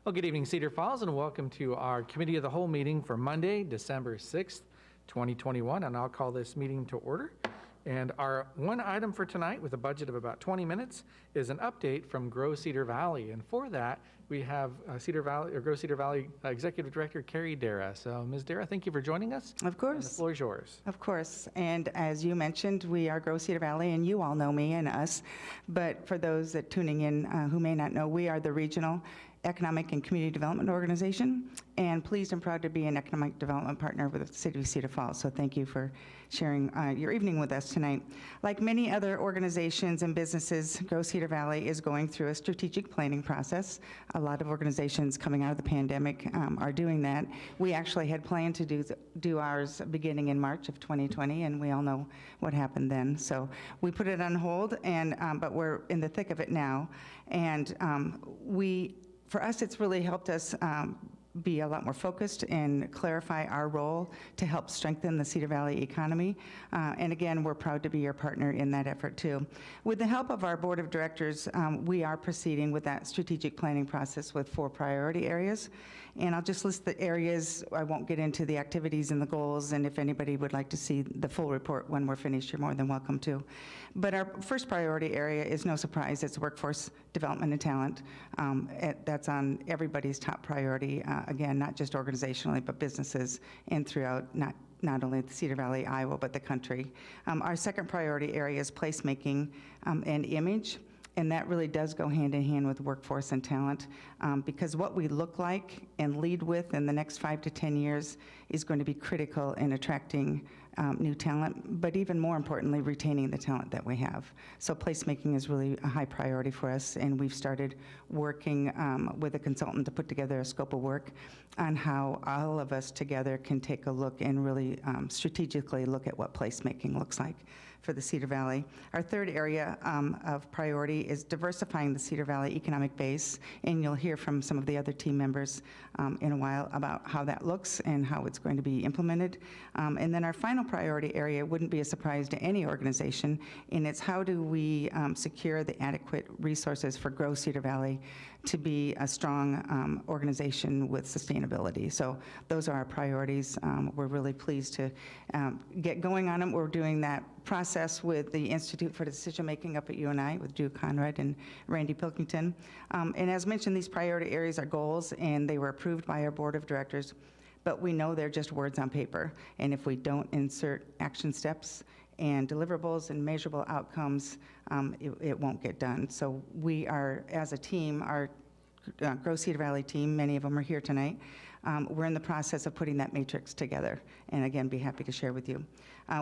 Well, good evening, Cedar Falls, and welcome to our Committee of the Whole meeting for Monday, December 6th, 2021, and I'll call this meeting to order. And our one item for tonight, with a budget of about 20 minutes, is an update from Grow Cedar Valley. And for that, we have Grow Cedar Valley Executive Director Carrie Dara. So, Ms. Dara, thank you for joining us. Of course. And the floor is yours. Of course. And as you mentioned, we are Grow Cedar Valley, and you all know me and us. But for those that tuning in who may not know, we are the regional Economic and Community Development Organization, and pleased and proud to be an economic development partner with the City of Cedar Falls. So thank you for sharing your evening with us tonight. Like many other organizations and businesses, Grow Cedar Valley is going through a strategic planning process. A lot of organizations coming out of the pandemic are doing that. We actually had planned to do ours beginning in March of 2020, and we all know what happened then. So we put it on hold, and but we're in the thick of it now. And for us, it's really helped us be a lot more focused and clarify our role to help strengthen the Cedar Valley economy. And again, we're proud to be your partner in that effort too. With the help of our board of directors, we are proceeding with that strategic planning process with 4 priority areas. And I'll just list the areas. I won't get into the activities and the goals, and if anybody would like to see the full report when we're finished, you're more than welcome to. But our first priority area is no surprise, it's workforce development and talent. That's on everybody's top priority, again, not just organizationally, but businesses and throughout not only the Cedar Valley, Iowa, but the country. Our second priority area is placemaking and image. And that really does go hand in hand with workforce and talent, because what we look like and lead with in the next 5 to 10 years is going to be critical in attracting new talent, but even more importantly, retaining the talent that we have. So placemaking is really a high priority for us, and we've started working with a consultant to put together a scope of work on how all of us together can take a look and really strategically look at what placemaking looks like for the Cedar Valley. Our third area of priority is diversifying the Cedar Valley economic base, and you'll hear from some of the other team members in a while about how that looks and how it's going to be implemented. And then our final priority area wouldn't be a surprise to any organization, and it's how do we secure the adequate resources for Grow Cedar Valley to be a strong organization with sustainability. So those are our priorities. We're really pleased to get going on them. We're doing that process with the Institute for Decision Making up at UNI with Drew Conrad and Randy Pilkington. And as mentioned, these priority areas are goals, and they were approved by our board of directors, but we know they're just words on paper. And if we don't insert action steps and deliverables and measurable outcomes, it won't get done. So we are, as a team, our Grow Cedar Valley team, many of them are here tonight, we're in the process of putting that matrix together, and again, be happy to share with you.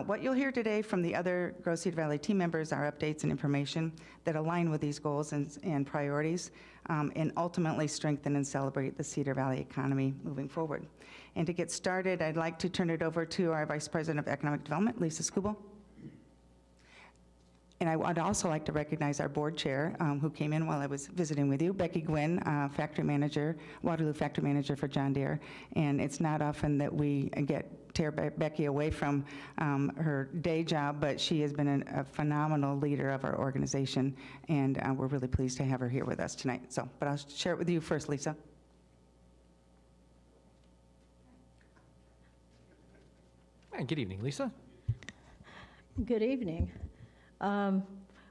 What you'll hear today from the other Grow Cedar Valley team members are updates and information that align with these goals and priorities, and ultimately strengthen and celebrate the Cedar Valley economy moving forward. And to get started, I'd like to turn it over to our Vice President of Economic Development, Lisa Skubal. And I would also like to recognize our board chair, who came in while I was visiting with you, Becky Gwynn, factory manager, Waterloo factory manager for John Deere. And it's not often that we tear Becky away from her day job, but she has been a phenomenal leader of our organization, and we're really pleased to have her here with us tonight. So, but I'll share it with you first, Lisa. And good evening, Lisa. Good evening.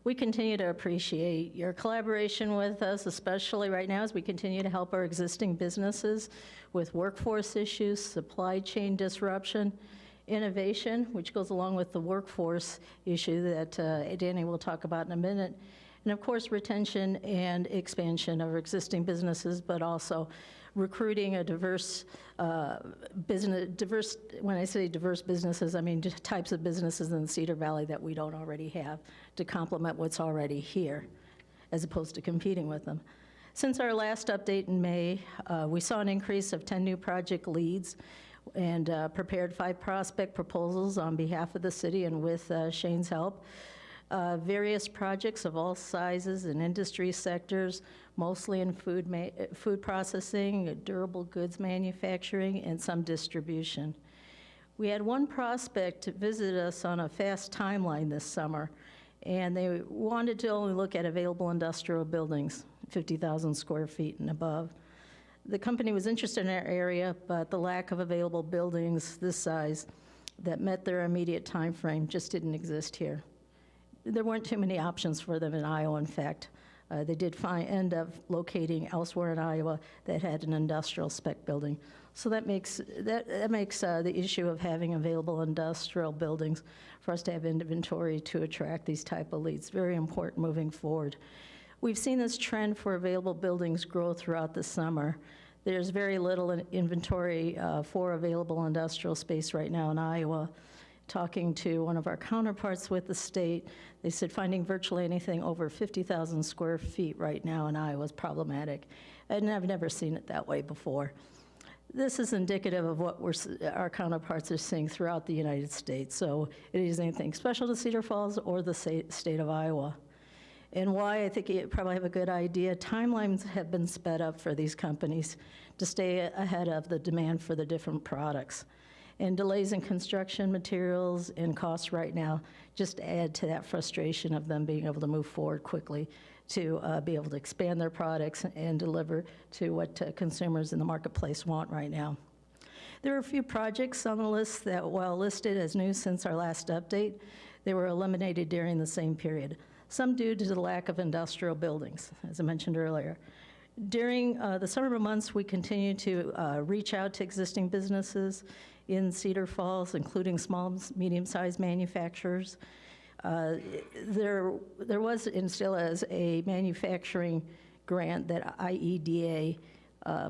We continue to appreciate your collaboration with us, especially right now as we continue to help our existing businesses with workforce issues, supply chain disruption, innovation, which goes along with the workforce issue that Danny will talk about in a minute, and of course retention and expansion of our existing businesses, but also recruiting a diverse business, when I say diverse businesses, I mean types of businesses in the Cedar Valley that we don't already have to complement what's already here, as opposed to competing with them. Since our last update in May, we saw an increase of 10 new project leads and prepared 5 prospect proposals on behalf of the city and with Shane's help. Various projects of all sizes and industry sectors, mostly in food processing, durable goods manufacturing, and some distribution. We had one prospect visit us on a fast timeline this summer, and they wanted to only look at available industrial buildings, 50,000 square feet and above. The company was interested in our area, but the lack of available buildings this size that met their immediate time frame just didn't exist here. There weren't too many options for them in Iowa, in fact. They did end up locating elsewhere in Iowa that had an industrial spec building. So that makes the issue of having available industrial buildings for us to have inventory to attract these type of leads very important moving forward. We've seen this trend for available buildings grow throughout the summer. There's very little inventory for available industrial space right now in Iowa. Talking to one of our counterparts with the state, they said finding virtually anything over 50,000 square feet right now in Iowa is problematic. And I've never seen it that way before. This is indicative of what our counterparts are seeing throughout the United States. So it is anything special to Cedar Falls or the state of Iowa. And why, I think you probably have a good idea. Timelines have been sped up for these companies to stay ahead of the demand for the different products. And delays in construction materials and costs right now just add to that frustration of them being able to move forward quickly to be able to expand their products and deliver to what consumers in the marketplace want right now. There are a few projects on the list that, while listed as new since our last update, they were eliminated during the same period, some due to the lack of industrial buildings, as I mentioned earlier. During the summer months, we continue to reach out to existing businesses in Cedar Falls, including small, medium-sized manufacturers. There was and still is a manufacturing grant that IEDA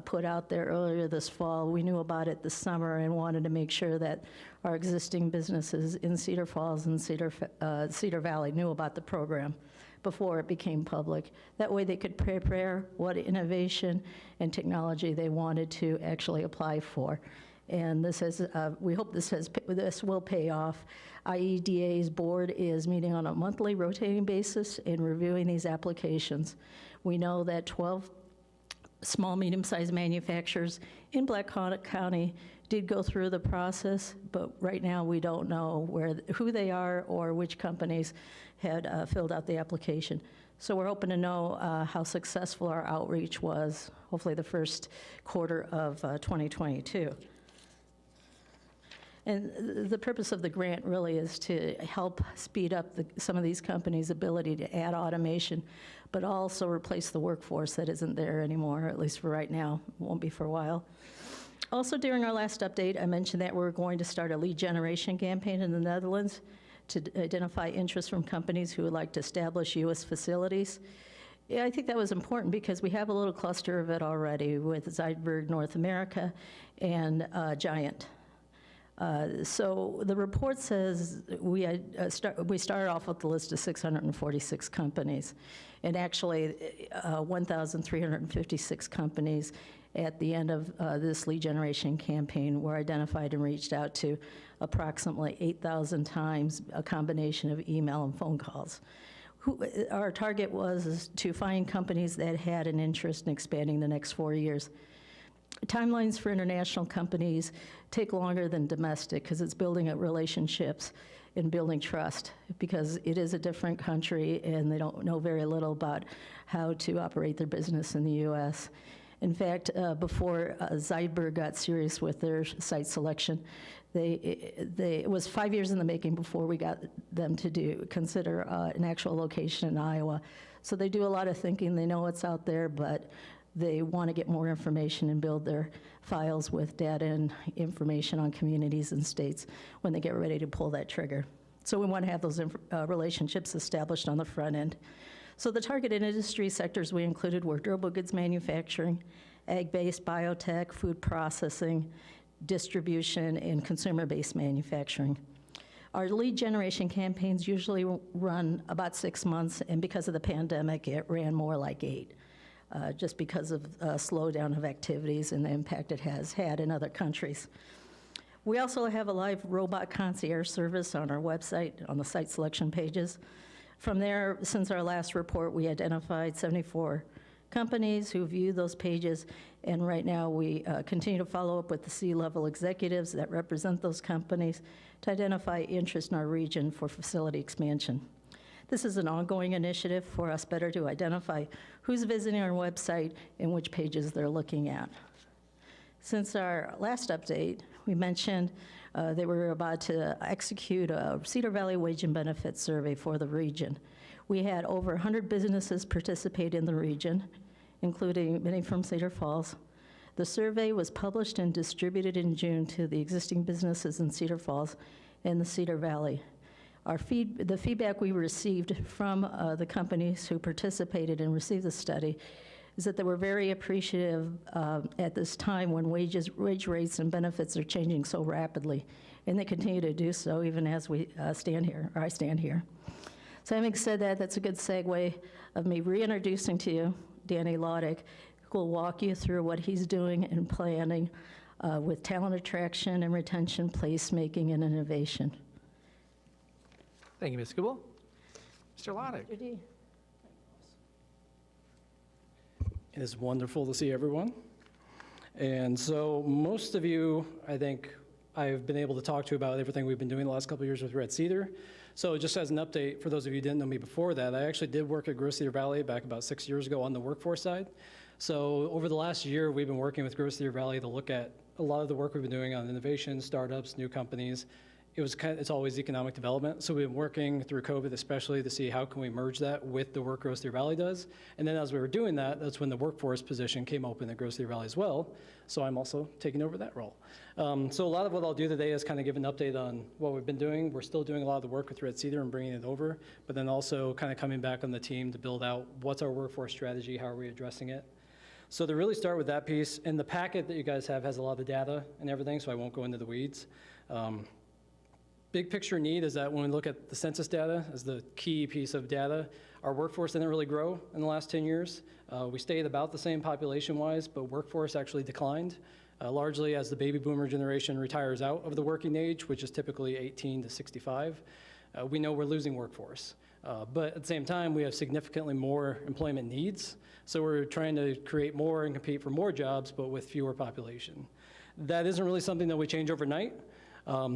put out there earlier this fall. We knew about it this summer and wanted to make sure that our existing businesses in Cedar Falls and Cedar Valley knew about the program before it became public. That way they could prepare what innovation and technology they wanted to actually apply for. And this has, we hope this will pay off. IEDA's board is meeting on a monthly rotating basis and reviewing these applications. We know that 12 small, medium-sized manufacturers in Black Hawk County did go through the process, but right now we don't know who they are or which companies had filled out the application. So we're hoping to know how successful our outreach was, hopefully the first quarter of 2022. And the purpose of the grant really is to help speed up some of these companies' ability to add automation, but also replace the workforce that isn't there anymore, at least for right now. Won't be for a while. Also, during our last update, I mentioned that we're going to start a lead generation campaign in the Netherlands to identify interest from companies who would like to establish U.S. facilities. Yeah, I think that was important because we have a little cluster of it already with Cedar North America and Giant. So the report says we started off with the list of 646 companies, and actually 1,356 companies at the end of this lead generation campaign were identified and reached out to approximately 8,000 times, a combination of email and phone calls. Our target was to find companies that had an interest in expanding the next 4 years. Timelines for international companies take longer than domestic because it's building up relationships and building trust, because it is a different country and they don't know very little about how to operate their business in the U.S. In fact, before Cedar got serious with their site selection, it was 5 years in the making before we got them to consider an actual location in Iowa. So they do a lot of thinking. They know what's out there, but they want to get more information and build their files with data and information on communities and states when they get ready to pull that trigger. So we want to have those relationships established on the front end. So the targeted industry sectors we included were durable goods manufacturing, ag-based biotech, food processing, distribution, and consumer-based manufacturing. Our lead generation campaigns usually run about 6 months, and because of the pandemic, it ran more like 8. Just because of slowdown of activities and the impact it has had in other countries. We also have a live robot concierge service on our website, on the site selection pages. From there, since our last report, we identified 74 companies who view those pages, and right now we continue to follow up with the C-level executives that represent those companies to identify interest in our region for facility expansion. This is an ongoing initiative for us better to identify who's visiting our website and which pages they're looking at. Since our last update, we mentioned they were about to execute a Cedar Valley wage and benefits survey for the region. We had over 100 businesses participate in the region, including many from Cedar Falls. The survey was published and distributed in June to the existing businesses in Cedar Falls and the Cedar Valley. The feedback we received from the companies who participated and received the study is that they were very appreciative at this time when wage rates and benefits are changing so rapidly, and they continue to do so even as we stand here, or I stand here. So having said that, that's a good segue of me reintroducing to you Danny Laudick, who will walk you through what he's doing and planning with talent attraction and retention, placemaking, and innovation. Thank you, Ms. Kubel. Mr. Laudick. Judy. It is wonderful to see everyone. And so most of you, I think, I've been able to talk to about everything we've been doing the last couple of years with Red Cedar. So just as an update, for those of you who didn't know me before that, I actually did work at Gross Cedar Valley back about 6 years ago on the workforce side. So over the last year, we've been working with Gross Cedar Valley to look at a lot of the work we've been doing on innovation, startups, new companies. It's always economic development. So we've been working through COVID especially to see how can we merge that with the work Gross Cedar Valley does. And then as we were doing that, that's when the workforce position came open at Gross Cedar Valley as well. So I'm also taking over that role. So a lot of what I'll do today is kind of give an update on what we've been doing. We're still doing a lot of the work with Red Cedar and bringing it over, but then also kind of coming back on the team to build out what's our workforce strategy, how are we addressing it. So to really start with that piece, and the packet that you guys have has a lot of data and everything, so I won't go into the weeds. Big picture need is that when we look at the census data as the key piece of data, our workforce didn't really grow in the last 10 years. We stayed about the same population-wise, but workforce actually declined, largely as the baby boomer generation retires out of the working age, which is typically 18 to 65. We know we're losing workforce. But at the same time, we have significantly more employment needs. So we're trying to create more and compete for more jobs, but with fewer population. That isn't really something that we change overnight.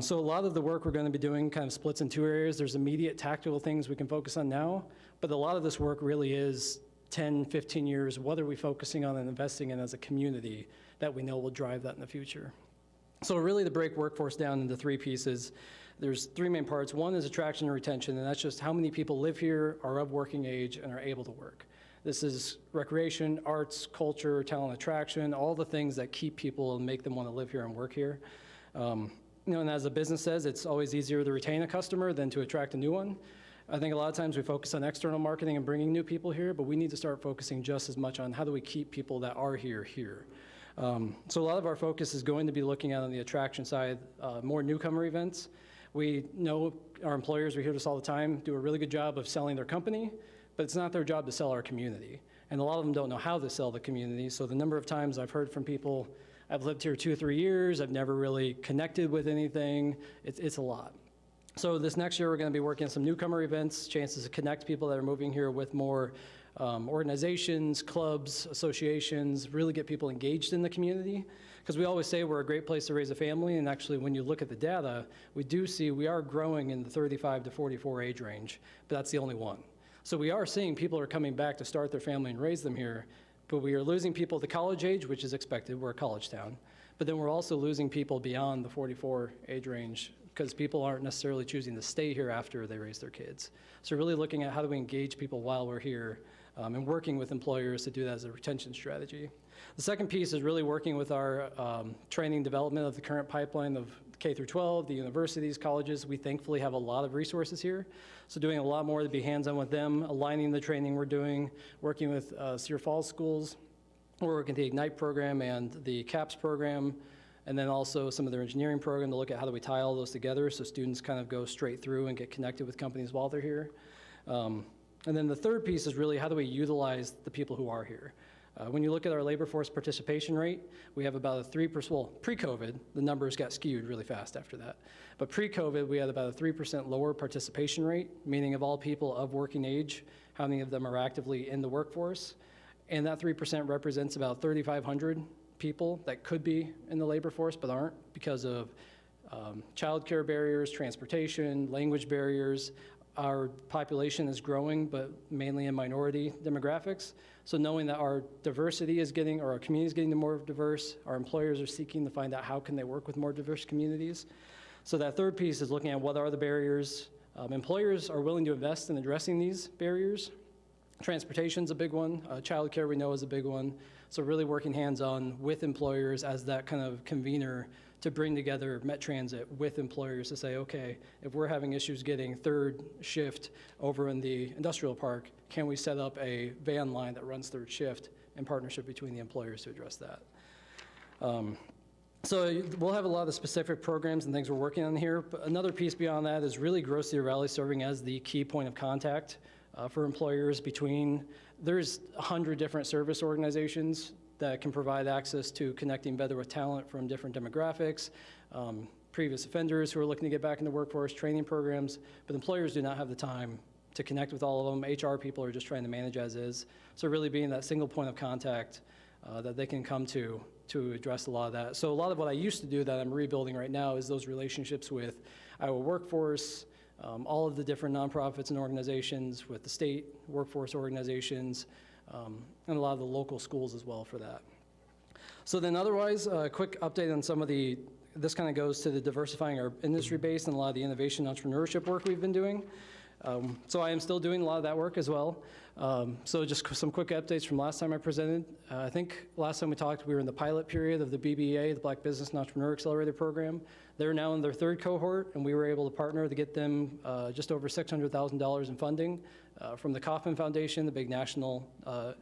So a lot of the work we're going to be doing kind of splits in two areas. There's immediate tactical things we can focus on now, but a lot of this work really is 10, 15 years. What are we focusing on and investing in as a community that we know will drive that in the future? So really to break workforce down into three pieces, there's three main parts. One is attraction and retention, and that's just how many people live here, are of working age, and are able to work. This is recreation, arts, culture, talent attraction, all the things that keep people and make them want to live here and work here. And as the business says, it's always easier to retain a customer than to attract a new one. I think a lot of times we focus on external marketing and bringing new people here, but we need to start focusing just as much on how do we keep people that are here. So a lot of our focus is going to be looking at on the attraction side, more newcomer events. We know our employers, we hear this all the time, do a really good job of selling their company, but it's not their job to sell our community. And a lot of them don't know how to sell the community. So the number of times I've heard from people, I've lived here 2 or 3 years, I've never really connected with anything, it's a lot. So this next year we're going to be working on some newcomer events, chances to connect people that are moving here with more organizations, clubs, associations, really get people engaged in the community. Because we always say we're a great place to raise a family, and actually when you look at the data, we do see we are growing in the 35 to 44 age range, but that's the only one. So we are seeing people are coming back to start their family and raise them here, but we are losing people at the college age, which is expected, we're a college town. But then we're also losing people beyond the 44 age range because people aren't necessarily choosing to stay here after they raise their kids. So really looking at how do we engage people while we're here and working with employers to do that as a retention strategy. The second piece is really working with our training development of the current pipeline of K through 12, the universities, colleges. We thankfully have a lot of resources here. So doing a lot more to be hands-on with them, aligning the training we're doing, working with Cedar Falls schools. We're working the Ignite program and the CAPS program, and then also some of their engineering program to look at how do we tie all those together so students kind of go straight through and get connected with companies while they're here. And then the third piece is really how do we utilize the people who are here. When you look at our labor force participation rate, we have about a 3%, well, pre-COVID, the numbers got skewed really fast after that. But pre-COVID, we had about a 3% lower participation rate, meaning of all people of working age, how many of them are actively in the workforce. And that 3% represents about 3,500 people that could be in the labor force but aren't because of childcare barriers, transportation, language barriers. our population is growing, but mainly in minority demographics. So knowing that our diversity is getting, or our community is getting more diverse, our employers are seeking to find out how can they work with more diverse communities. So that third piece is looking at what are the barriers. Employers are willing to invest in addressing these barriers. Transportation's a big one. Childcare we know is a big one. So really working hands-on with employers as that kind of convener to bring together Met Transit with employers to say, okay, if we're having issues getting third shift over in the industrial park, can we set up a van line that runs third shift in partnership between the employers to address that? So we'll have a lot of specific programs and things we're working on here, but another piece beyond that is really grow Cedar Valley serving as the key point of contact for employers between, there's 100 different service organizations that can provide access to connecting better with talent from different demographics, previous offenders who are looking to get back in the workforce, training programs, but employers do not have the time to connect with all of them. HR people are just trying to manage as is. So really being that single point of contact that they can come to address a lot of that. So a lot of what I used to do that I'm rebuilding right now is those relationships with Iowa Workforce, all of the different nonprofits and organizations, with the state workforce organizations, and a lot of the local schools as well for that. So then otherwise, a quick update on some of this kind of goes to the diversifying our industry base and a lot of the innovation entrepreneurship work we've been doing. So I am still doing a lot of that work as well. So just some quick updates from last time I presented. I think last time we talked, we were in the pilot period of the BBA, the Black Business and Entrepreneur Accelerator Program. They're now in their third cohort, and we were able to partner to get them just over $600,000 in funding from the Kauffman Foundation, the big national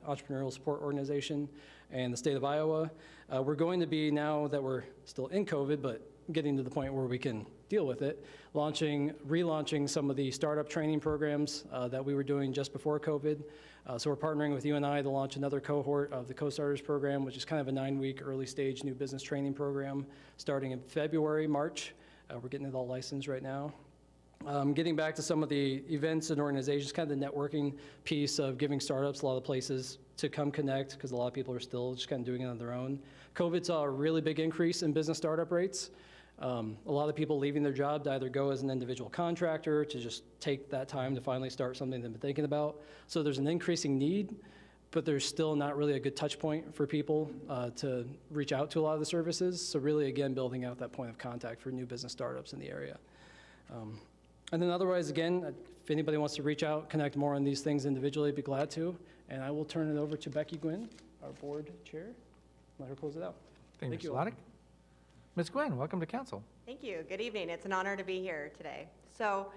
entrepreneurial support organization, and the state of Iowa. We're going to be, now that we're still in COVID, but getting to the point where we can deal with it, relaunching some of the startup training programs that we were doing just before COVID. So we're partnering with UNI to launch another cohort of the Co-Starters program, which is kind of a 9-week early stage new business training program starting in February, March. We're getting it all licensed right now. Getting back to some of the events and organizations, kind of the networking piece of giving startups a lot of places to come connect, because a lot of people are still just kind of doing it on their own. COVID saw a really big increase in business startup rates. A lot of people leaving their job to either go as an individual contractor, to just take that time to finally start something they've been thinking about. So there's an increasing need, but there's still not really a good touch point for people to reach out to a lot of the services. So really, again, building out that point of contact for new business startups in the area. And then otherwise, again, if anybody wants to reach out, connect more on these things individually, I'd be glad to. And I will turn it over to Becky Gwynn, our board chair. Let her close it out. Thank you, Mr. Slottick. Ms. Gwynn, welcome to council. Thank you. Good evening. It's an honor to be here today. So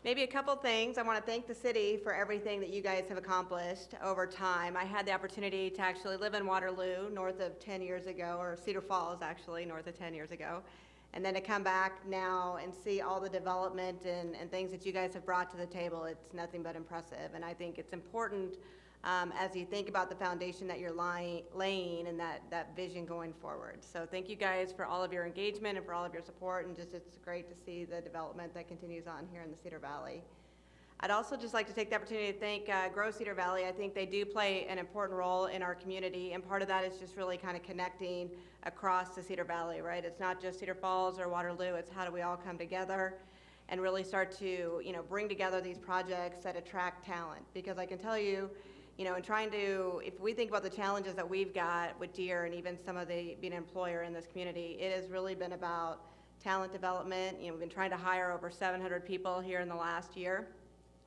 maybe a couple things. I want to thank the city for everything that you guys have accomplished over time. I had the opportunity to actually live in Waterloo north of 10 years ago, or Cedar Falls actually, north of 10 years ago. And then to come back now and see all the development and things that you guys have brought to the table, it's nothing but impressive. And I think it's important as you think about the foundation that you're laying and that vision going forward. So thank you guys for all of your engagement and for all of your support, and just it's great to see the development that continues on here in the Cedar Valley. I'd also just like to take the opportunity to thank Grow Cedar Valley. I think they do play an important role in our community, and part of that is just really kind of connecting across the Cedar Valley, right? It's not just Cedar Falls or Waterloo, it's how do we all come together and really start to, bring together these projects that attract talent. Because I can tell you, in trying to, if we think about the challenges that we've got with Deere and even some of the being an employer in this community, it has really been about talent development. We've been trying to hire over 700 people here in the last year.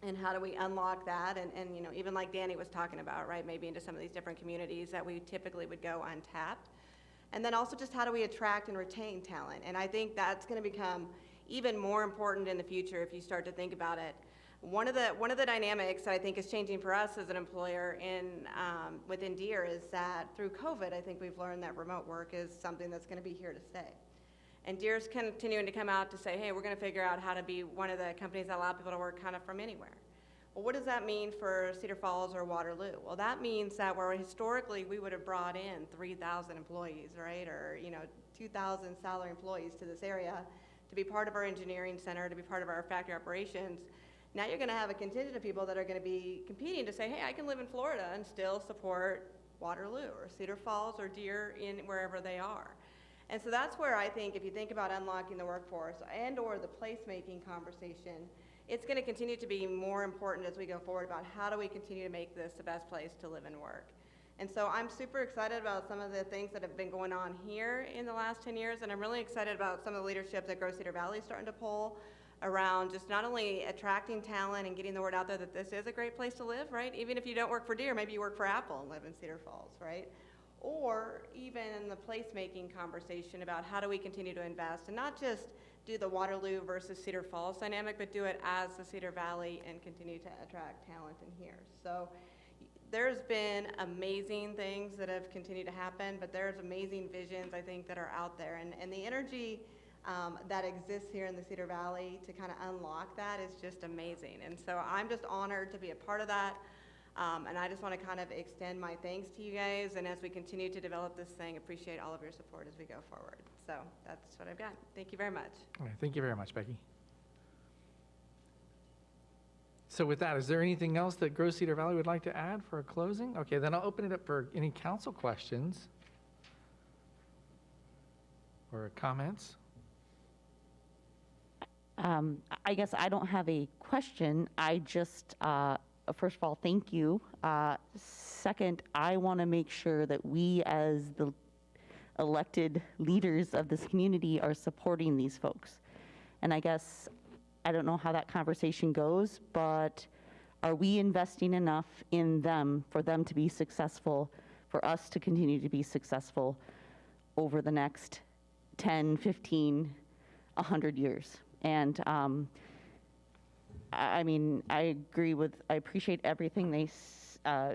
And how do we unlock that? And even like Danny was talking about, right, maybe into some of these different communities that we typically would go untapped. And then also just how do we attract and retain talent? And I think that's going to become even more important in the future if you start to think about it. One of the dynamics that I think is changing for us as an employer within Deere is that through COVID, I think we've learned that remote work is something that's going to be here to stay. And Deere's continuing to come out to say, hey, we're going to figure out how to be one of the companies that allow people to work kind of from anywhere. Well, what does that mean for Cedar Falls or Waterloo? Well, that means that where historically we would have brought in 3,000 employees, right, or 2,000 salary employees to this area to be part of our engineering center, to be part of our factory operations. Now you're going to have a contingent of people that are going to be competing to say, hey, I can live in Florida and still support Waterloo or Cedar Falls or Deere in wherever they are. And so that's where I think if you think about unlocking the workforce and or the placemaking conversation, it's going to continue to be more important as we go forward about how do we continue to make this the best place to live and work. And so I'm super excited about some of the things that have been going on here in the last 10 years, and I'm really excited about some of the leadership that Grow Cedar Valley is starting to pull around just not only attracting talent and getting the word out there that this is a great place to live, right? Even if you don't work for Deere, maybe you work for Apple and live in Cedar Falls, right? Or even in the placemaking conversation about how do we continue to invest and not just do the Waterloo versus Cedar Falls dynamic, but do it as the Cedar Valley and continue to attract talent in here. So there's been amazing things that have continued to happen, but there's amazing visions, I think, that are out there. And the energy that exists here in the Cedar Valley to kind of unlock that is just amazing. And so I'm just honored to be a part of that. And I just want to kind of extend my thanks to you guys. And as we continue to develop this thing, appreciate all of your support as we go forward. So that's what I've got. Thank you very much. All right, thank you very much, Becky. So with that, is there anything else that Grow Cedar Valley would like to add for a closing? Okay, then I'll open it up for any council questions or comments. I guess I don't have a question. I just, first of all, thank you. Second, I want to make sure that we as the elected leaders of this community are supporting these folks. And I guess, I don't know how that conversation goes, but are we investing enough in them for them to be successful, for us to continue to be successful over the next 10, 15, 100 years? And I mean, I appreciate everything they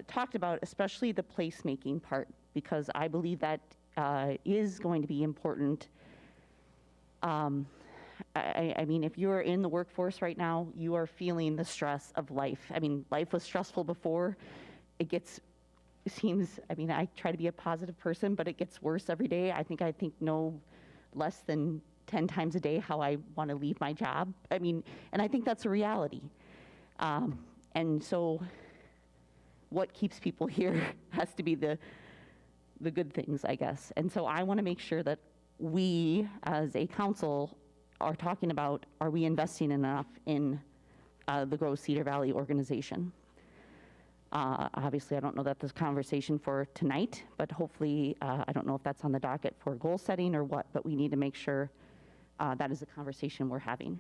talked about, especially the placemaking part, because I believe that is going to be important. I mean, if you're in the workforce right now, you are feeling the stress of life. I mean, life was stressful before. I try to be a positive person, but it gets worse every day. I think no less than 10 times a day how I want to leave my job. I mean, and I think that's a reality. And so what keeps people here has to be the good things, I guess. And so I want to make sure that we as a council are talking about, are we investing enough in the Grow Cedar Valley organization? Obviously, I don't know that this conversation for tonight, but hopefully, I don't know if that's on the docket for goal setting or what, but we need to make sure that is a conversation we're having.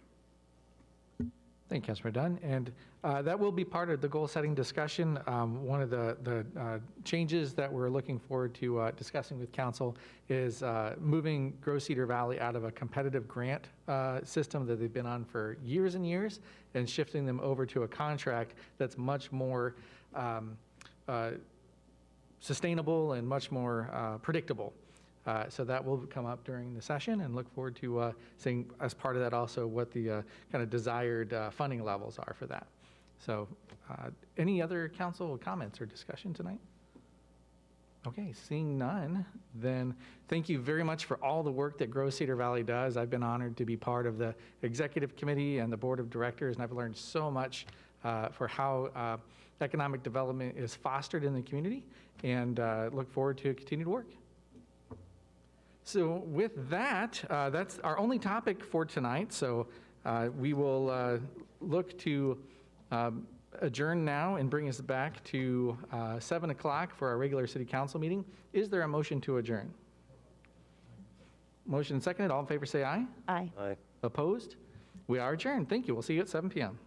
Thank you, Councilor Dunn. And that will be part of the goal-setting discussion. One of the changes that we're looking forward to discussing with council is moving Grow Cedar Valley out of a competitive grant system that they've been on for years and years and shifting them over to a contract that's much more sustainable and much more predictable. So that will come up during the session, and look forward to seeing as part of that also what the kind of desired funding levels are for that. So any other council comments or discussion tonight? Okay, seeing none, then thank you very much for all the work that Grow Cedar Valley does. I've been honored to be part of the executive committee and the board of directors, and I've learned so much for how economic development is fostered in the community, and look forward to continued work. So with that, that's our only topic for tonight. So we will look to adjourn now and bring us back to 7 o'clock for our regular city council meeting. Is there a motion to adjourn? Motion seconded. All in favor say aye. Aye. Aye. Opposed? We are adjourned. Thank you. We'll see you at 7 p.m.